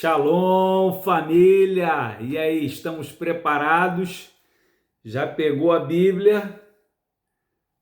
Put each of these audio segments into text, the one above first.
Shalom, família! E aí, estamos preparados? Já pegou a Bíblia?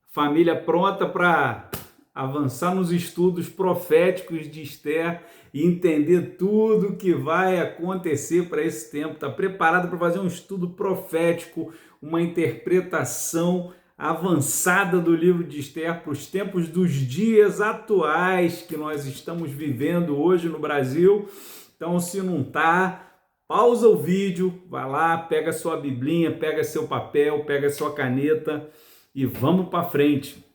Família pronta para avançar nos estudos proféticos de Esther e entender tudo que vai acontecer para esse tempo? Está preparado para fazer um estudo profético, uma interpretação avançada do livro de Esther para os tempos dos dias atuais que nós estamos vivendo hoje no Brasil? Então, se não tá, pausa o vídeo, vai lá, pega sua biblinha, pega seu papel, pega sua caneta e vamos para frente,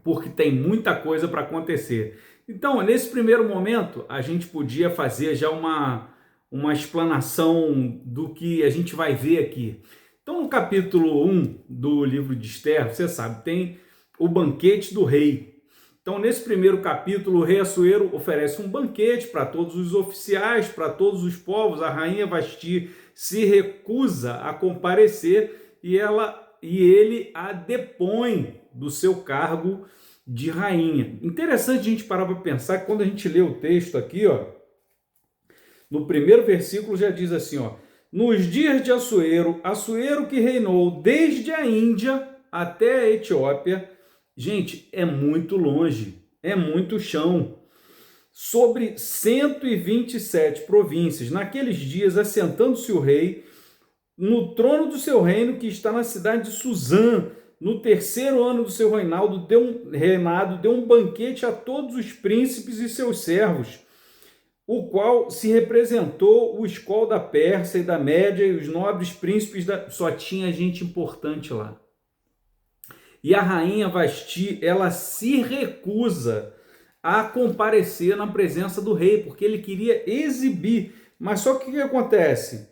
porque tem muita coisa para acontecer. Então, nesse primeiro momento, a gente podia fazer já uma explanação do que a gente vai ver aqui. Então, no capítulo 1 do livro de Esther, você sabe, tem o banquete do rei. Então, nesse primeiro capítulo, o rei Assuero oferece um banquete para todos os oficiais, para todos os povos. A rainha Vasti se recusa a comparecer e ele a depõe do seu cargo de rainha. Interessante a gente parar para pensar que quando a gente lê o texto aqui, ó, no primeiro versículo já diz assim, ó: nos dias de Assuero, Assuero que reinou desde a Índia até a Etiópia. Gente, é muito longe, é muito chão. Sobre 127 províncias. Naqueles dias, assentando-se o rei no trono do seu reino, que está na cidade de Suzã, no terceiro ano do seu reinado, deu um banquete a todos os príncipes e seus servos, o qual se representou o escol da Pérsia e da Média e os nobres príncipes Só tinha gente importante lá. E a rainha Vasti, ela se recusa a comparecer na presença do rei, porque ele queria exibir. Mas só que o que acontece?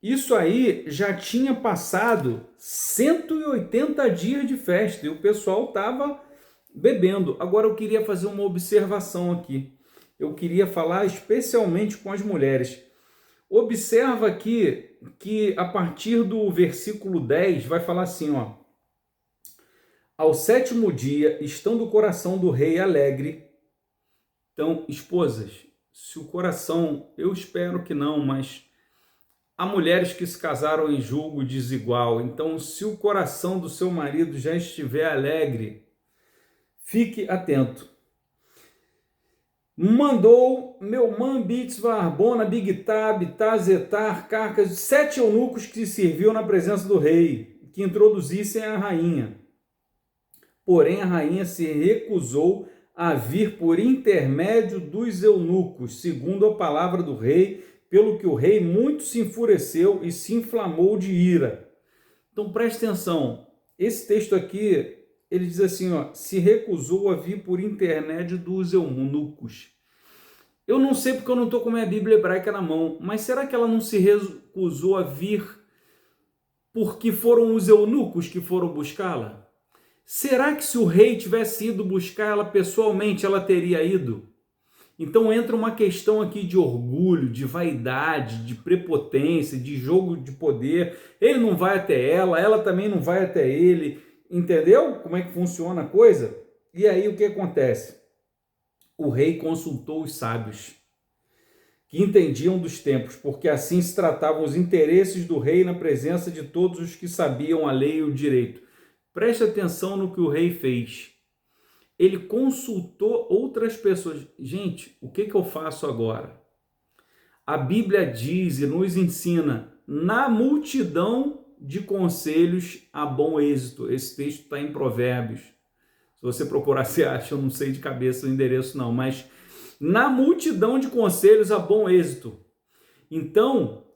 Isso aí já tinha passado 180 dias de festa e o pessoal estava bebendo. Agora eu queria fazer uma observação aqui. Eu queria falar especialmente com as mulheres. Observa aqui que a partir do versículo 10 vai falar assim, ó: ao sétimo dia, estando o coração do rei alegre. Então, esposas, se o coração, eu espero que não, mas há mulheres que se casaram em julgo desigual. Então, se o coração do seu marido já estiver alegre, fique atento. Mandou Meumã, Bitsva, Arbona, Bigtab, Tazetar, Carcas, 7 eunucos que serviam na presença do rei, que introduzissem a rainha. Porém, a rainha se recusou a vir por intermédio dos eunucos, segundo a palavra do rei, pelo que o rei muito se enfureceu e se inflamou de ira. Então, preste atenção, esse texto aqui, ele diz assim, ó, se recusou a vir por intermédio dos eunucos. Eu não sei porque eu não estou com a minha Bíblia hebraica na mão, mas será que ela não se recusou a vir porque foram os eunucos que foram buscá-la? Será que se o rei tivesse ido buscar ela pessoalmente, ela teria ido? Então entra uma questão aqui de orgulho, de vaidade, de prepotência, de jogo de poder. Ele não vai até ela também não vai até ele. Entendeu como é que funciona a coisa? E aí o que acontece? O rei consultou os sábios, que entendiam dos tempos, porque assim se tratavam os interesses do rei na presença de todos os que sabiam a lei e o direito. Preste atenção no que o rei fez. Ele consultou outras pessoas. Gente, o que eu faço agora? A Bíblia diz e nos ensina, na multidão de conselhos há bom êxito. Esse texto está em Provérbios. Se você procurar, você acha, eu não sei de cabeça o endereço não, mas na multidão de conselhos há bom êxito. Então,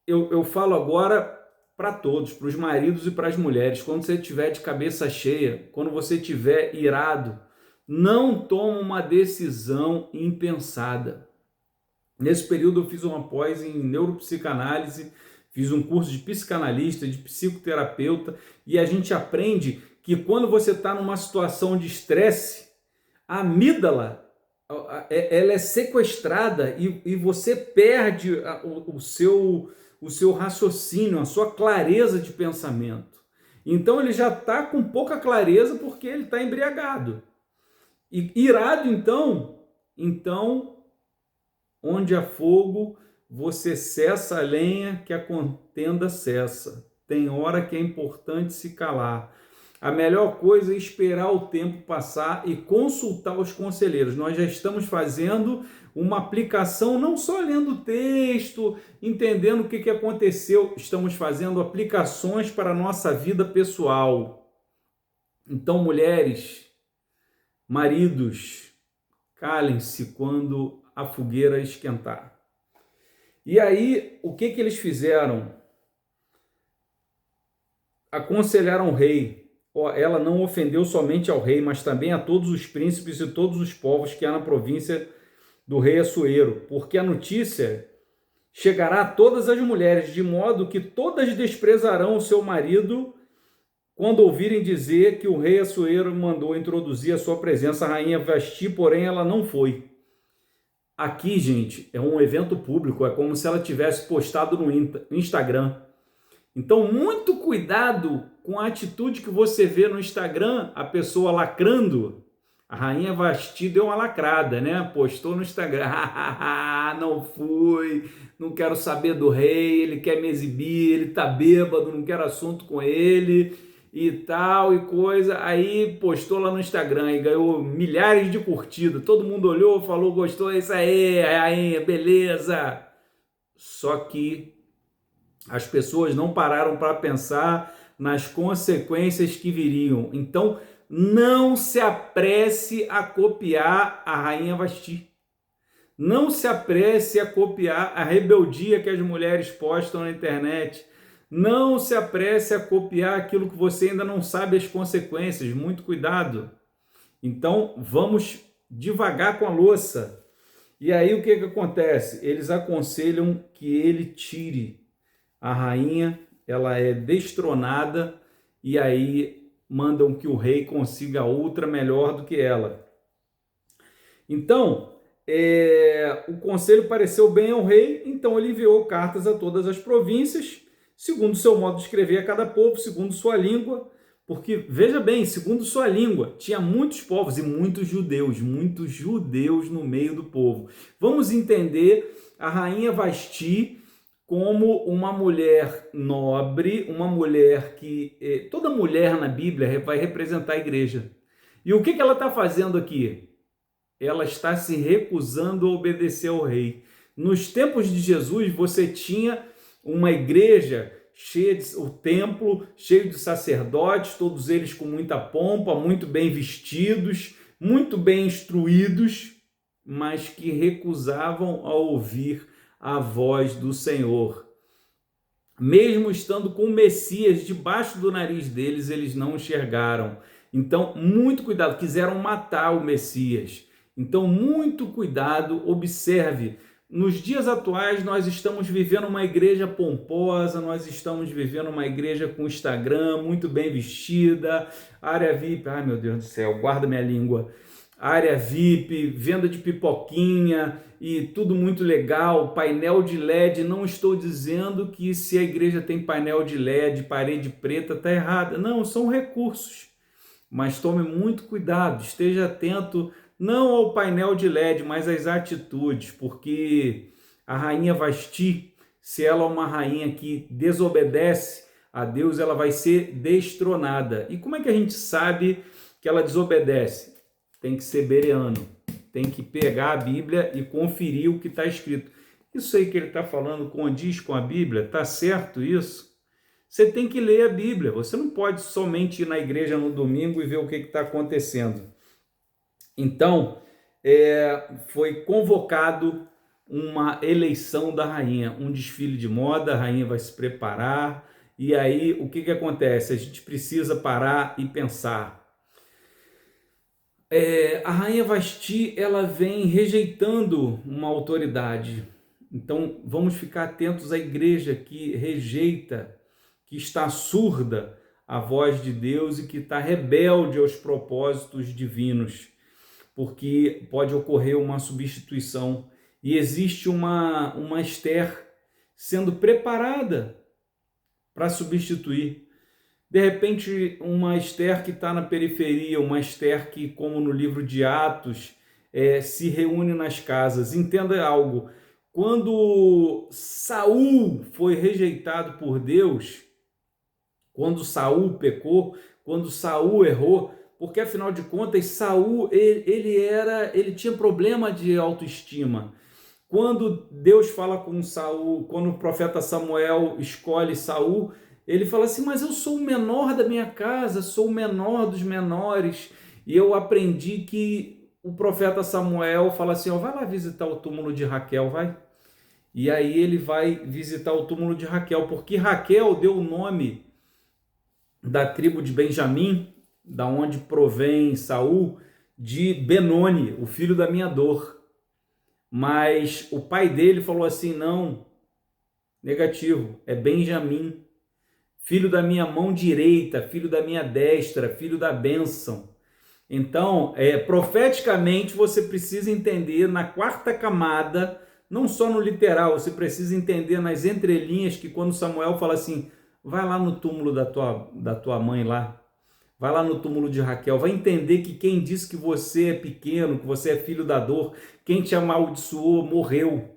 eu falo agora para todos, para os maridos e para as mulheres, quando você estiver de cabeça cheia, quando você estiver irado, não toma uma decisão impensada. Nesse período eu fiz uma pós em neuropsicanálise, fiz um curso de psicanalista, de psicoterapeuta, e a gente aprende que quando você está numa situação de estresse, a amígdala, ela é sequestrada e você perde o seu raciocínio, a sua clareza de pensamento. Então ele já está com pouca clareza porque ele está embriagado. E irado, então onde há fogo, você cessa a lenha, que a contenda cessa. Tem hora que é importante se calar. A melhor coisa é esperar o tempo passar e consultar os conselheiros. Nós já estamos fazendo uma aplicação, não só lendo o texto, entendendo o que aconteceu, estamos fazendo aplicações para a nossa vida pessoal. Então, mulheres, maridos, calem-se quando a fogueira esquentar. E aí, o que eles fizeram? Aconselharam o rei. Ela não ofendeu somente ao rei, mas também a todos os príncipes e todos os povos que há na província do rei Assuero, porque a notícia chegará a todas as mulheres, de modo que todas desprezarão o seu marido quando ouvirem dizer que o rei Assuero mandou introduzir a sua presença a rainha Vasti, porém ela não foi. Aqui, gente, é um evento público, é como se ela tivesse postado no Instagram. Então, muito cuidado com a atitude que você vê no Instagram, a pessoa lacrando. A rainha Vasti deu uma lacrada, né? Postou no Instagram, não fui, não quero saber do rei, ele quer me exibir, ele tá bêbado, não quero assunto com ele e tal e coisa. Aí postou lá no Instagram e ganhou milhares de curtidas. Todo mundo olhou, falou, gostou, é isso aí, rainha, beleza. Só que as pessoas não pararam para pensar nas consequências que viriam. Então, não se apresse a copiar a rainha Vasti. Não se apresse a copiar a rebeldia que as mulheres postam na internet. Não se apresse a copiar aquilo que você ainda não sabe as consequências. Muito cuidado. Então, vamos devagar com a louça. E aí, o que acontece? Eles aconselham que ele tire a rainha, ela é destronada, e aí mandam que o rei consiga outra melhor do que ela. Então, o conselho pareceu bem ao rei, então ele enviou cartas a todas as províncias, segundo seu modo de escrever a cada povo, segundo sua língua, porque, veja bem, segundo sua língua, tinha muitos povos e muitos judeus no meio do povo. Vamos entender a rainha Vasti como uma mulher nobre, uma mulher que... toda mulher na Bíblia vai representar a igreja. E o que ela está fazendo aqui? Ela está se recusando a obedecer ao rei. Nos tempos de Jesus, você tinha uma igreja cheia de... o templo cheio de sacerdotes, todos eles com muita pompa, muito bem vestidos, muito bem instruídos, mas que recusavam a ouvir a voz do Senhor. Mesmo estando com o Messias debaixo do nariz deles, eles não enxergaram. Então, muito cuidado, quiseram matar o Messias. Então, muito cuidado, observe. Nos dias atuais, nós estamos vivendo uma igreja pomposa, nós estamos vivendo uma igreja com Instagram, muito bem vestida, área VIP, ai meu Deus do céu, guarda minha língua, área VIP, venda de pipoquinha e tudo muito legal, painel de LED. Não estou dizendo que se a igreja tem painel de LED, parede preta, está errada. Não, são recursos. Mas tome muito cuidado, esteja atento não ao painel de LED, mas às atitudes, porque a rainha Vasti, se ela é uma rainha que desobedece a Deus, ela vai ser destronada. E como é que a gente sabe que ela desobedece? Tem que ser bereano, tem que pegar a Bíblia e conferir o que está escrito. Isso aí que ele está falando condiz com a Bíblia? Está certo isso? Você tem que ler a Bíblia, você não pode somente ir na igreja no domingo e ver o que está acontecendo. Então, foi convocado uma eleição da rainha, um desfile de moda, a rainha vai se preparar, e aí o que acontece? A gente precisa parar e pensar. A rainha Vasti, ela vem rejeitando uma autoridade. Então, vamos ficar atentos à igreja que rejeita, que está surda à voz de Deus e que está rebelde aos propósitos divinos, porque pode ocorrer uma substituição. E existe uma Esther sendo preparada para substituir. De repente, uma Esther que está na periferia, uma Esther que, como no livro de Atos, se reúne nas casas. Entenda algo, Quando Saul foi rejeitado por Deus, quando Saul pecou, quando Saul errou, porque afinal de contas Saul ele tinha problema de autoestima. Quando Deus fala com Saul, quando o profeta Samuel escolhe Saul, ele fala assim: mas eu sou o menor da minha casa, sou o menor dos menores. E eu aprendi que o profeta Samuel fala assim: ó, vai lá visitar o túmulo de Raquel, vai. E aí ele vai visitar o túmulo de Raquel, porque Raquel deu o nome da tribo de Benjamim, da onde provém Saul, de Benoni, o filho da minha dor. Mas o pai dele falou assim: não, negativo, é Benjamim, filho da minha mão direita, filho da minha destra, filho da bênção. Então, profeticamente, você precisa entender na quarta camada, não só no literal, você precisa entender nas entrelinhas, que quando Samuel fala assim: vai lá no túmulo da tua mãe lá, vai lá no túmulo de Raquel, vai entender que quem disse que você é pequeno, que você é filho da dor, quem te amaldiçoou, morreu.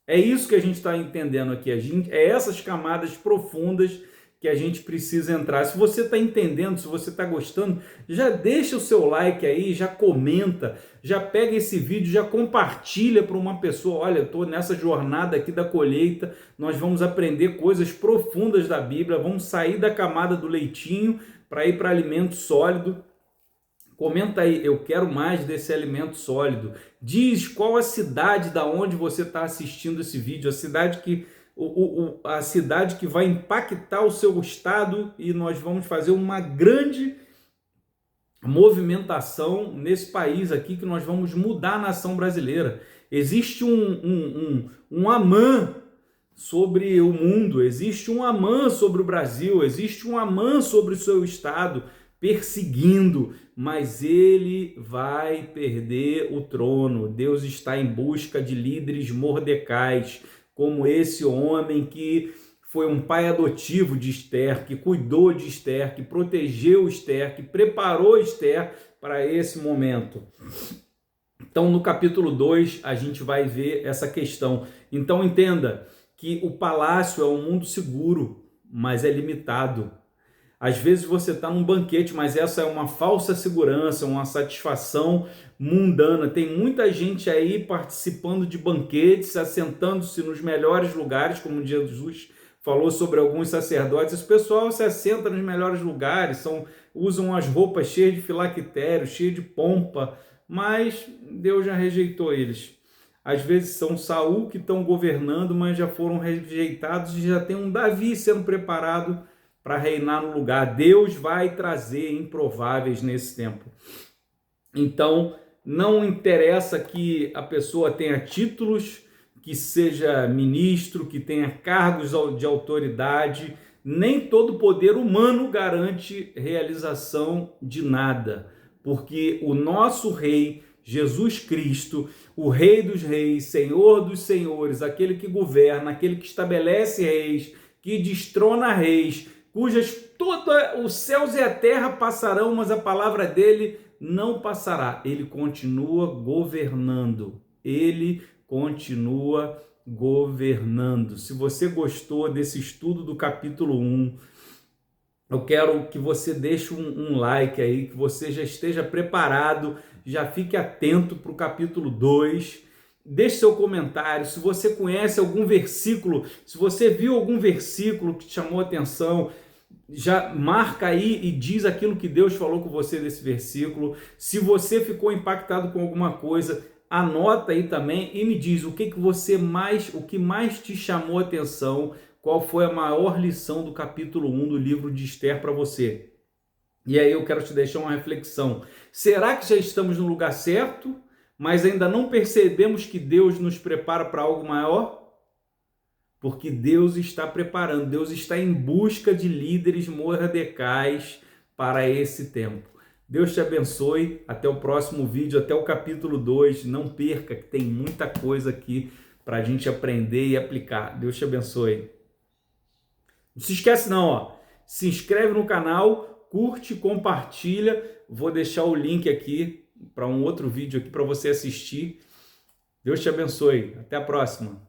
É isso que a gente está entendendo aqui. É essas camadas profundas que a gente precisa entrar. Se você está entendendo, se você está gostando, já deixa o seu like aí, já comenta, já pega esse vídeo, já compartilha para uma pessoa. Olha, eu estou nessa jornada aqui da colheita, nós vamos aprender coisas profundas da Bíblia, vamos sair da camada do leitinho para ir para alimento sólido. Comenta aí, eu quero mais desse alimento sólido. Diz qual a cidade da onde você está assistindo esse vídeo, a cidade que vai impactar o seu estado, e nós vamos fazer uma grande movimentação nesse país aqui, que nós vamos mudar a nação brasileira. Existe um Amã sobre o mundo, existe um Amã sobre o Brasil, existe um Amã sobre o seu estado, perseguindo, mas ele vai perder o trono. Deus está em busca de líderes mordecais, como esse homem que foi um pai adotivo de Esther, que cuidou de Esther, que protegeu Esther, que preparou Esther para esse momento. Então, no capítulo 2, a gente vai ver essa questão. Então, entenda que o palácio é um mundo seguro, mas é limitado. Às vezes você está num banquete, mas essa é uma falsa segurança, uma satisfação mundana. Tem muita gente aí participando de banquetes, assentando-se nos melhores lugares, como Jesus falou sobre alguns sacerdotes. Esse pessoal se assenta nos melhores lugares, usam as roupas cheias de filactério, cheias de pompa, mas Deus já rejeitou eles. Às vezes são Saul que estão governando, mas já foram rejeitados, e já tem um Davi sendo preparado para reinar no lugar. Deus vai trazer improváveis nesse tempo. Então, não interessa que a pessoa tenha títulos, que seja ministro, que tenha cargos de autoridade, nem todo poder humano garante realização de nada, porque o nosso Rei, Jesus Cristo, o Rei dos Reis, Senhor dos Senhores, aquele que governa, aquele que estabelece reis, que destrona reis, os céus e a terra passarão, mas a palavra dele não passará. Ele continua governando. Ele continua governando. Se você gostou desse estudo do capítulo 1, eu quero que você deixe um like aí, que você já esteja preparado, já fique atento para o capítulo 2. Deixe seu comentário, se você conhece algum versículo, se você viu algum versículo que te chamou a atenção, já marca aí e diz aquilo que Deus falou com você desse versículo. Se você ficou impactado com alguma coisa, anota aí também e me diz o que mais te chamou a atenção, qual foi a maior lição do capítulo 1 do livro de Esther para você. E aí eu quero te deixar uma reflexão. Será que já estamos no lugar certo, mas ainda não percebemos que Deus nos prepara para algo maior? Porque Deus está preparando, Deus está em busca de líderes mordecais para esse tempo. Deus te abençoe, até o próximo vídeo, até o capítulo 2, não perca, que tem muita coisa aqui para a gente aprender e aplicar. Deus te abençoe. Não se esquece não, ó, se inscreve no canal, curte, compartilha, vou deixar o link aqui para um outro vídeo aqui para você assistir. Deus te abençoe. Até a próxima.